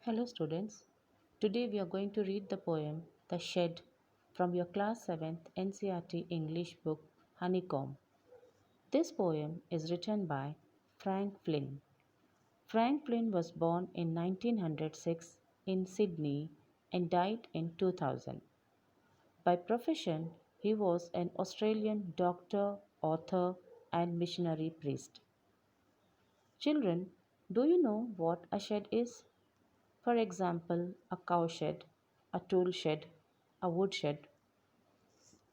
Hello students. Today we are going to read the poem The Shed from your class 7th NCERT English book Honeycomb. This poem is written by Frank Flynn. Frank Flynn was born in 1906 in Sydney and died in 2000. By profession, he was an Australian doctor, author, and missionary priest. Children, do you know what a shed is? For example, a cowshed, a tool shed, a woodshed.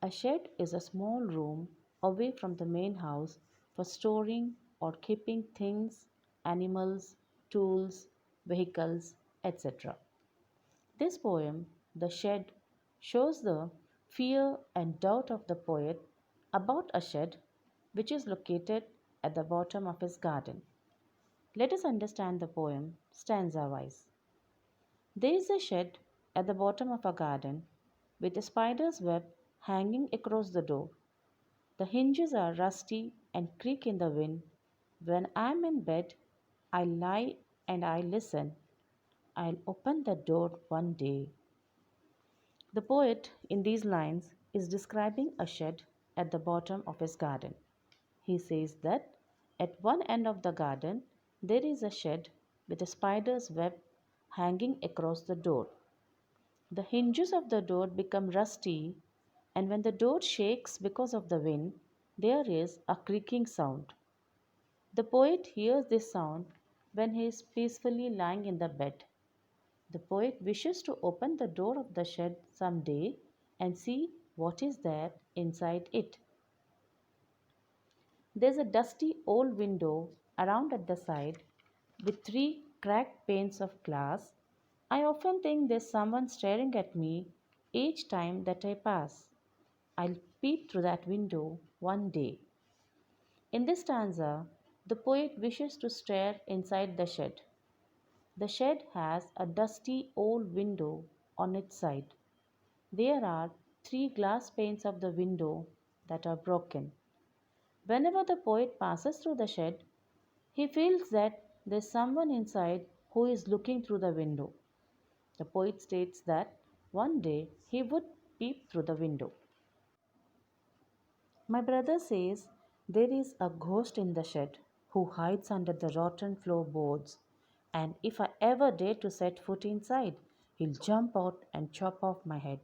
A shed is a small room away from the main house for storing or keeping things, animals, tools, vehicles, etc. This poem, The Shed, shows the fear and doubt of the poet about a shed which is located at the bottom of his garden. Let us understand the poem stanza wise. There is a shed at the bottom of a garden with a spider's web hanging across the door. The hinges are rusty and creak in the wind. When I am in bed, I lie and I listen. I'll open the door one day. The poet in these lines is describing a shed at the bottom of his garden. He says that at one end of the garden there is a shed with a spider's web hanging across the door. The hinges of the door become rusty, and when the door shakes because of the wind, there is a creaking sound. The poet hears this sound when he is peacefully lying in the bed. The poet wishes to open the door of the shed some day and see what is there inside it. There's a dusty old window around at the side with three cracked panes of glass. I often think there's someone staring at me each time that I pass. I'll peep through that window one day. In this stanza, the poet wishes to stare inside the shed. The shed has a dusty old window on its side. There are three glass panes of the window that are broken. Whenever the poet passes through the shed, he feels that there's someone inside who is looking through the window. The poet states that one day he would peep through the window. My brother says there is a ghost in the shed who hides under the rotten floorboards, and if I ever dare to set foot inside, he'll jump out and chop off my head.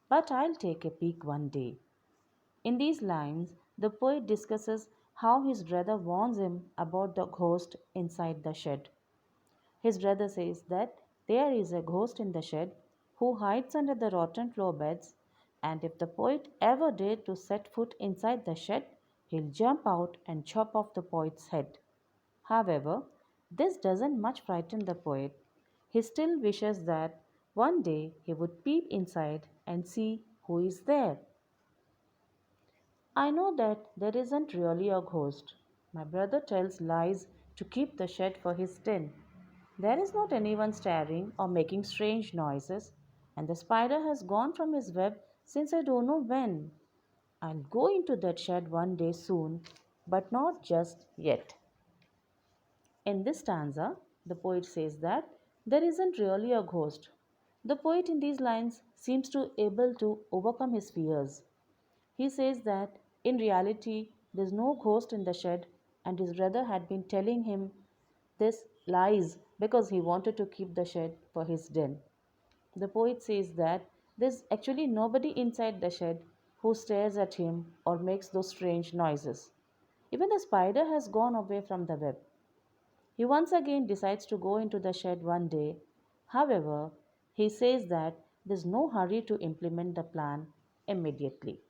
But I'll take a peek one day. In these lines, the poet discusses how his brother warns him about the ghost inside the shed. His brother says that there is a ghost in the shed who hides under the rotten floor beds, and if the poet ever dared to set foot inside the shed, he'll jump out and chop off the poet's head. However, this doesn't much frighten the poet. He still wishes that one day he would peep inside and see who is there. I know that there isn't really a ghost. My brother tells lies to keep the shed for his den. There is not anyone staring or making strange noises, and the spider has gone from his web since I don't know when. I'll go into that shed one day soon, but not just yet. In this stanza, the poet says that there isn't really a ghost. The poet in these lines seems to able to overcome his fears. He says that in reality there's no ghost in the shed and his brother had been telling him this lies because he wanted to keep the shed for his den. The poet says that there's actually nobody inside the shed who stares at him or makes those strange noises. Even the spider has gone away from the web. He once again decides to go into the shed one day. However, he says that there's no hurry to implement the plan immediately.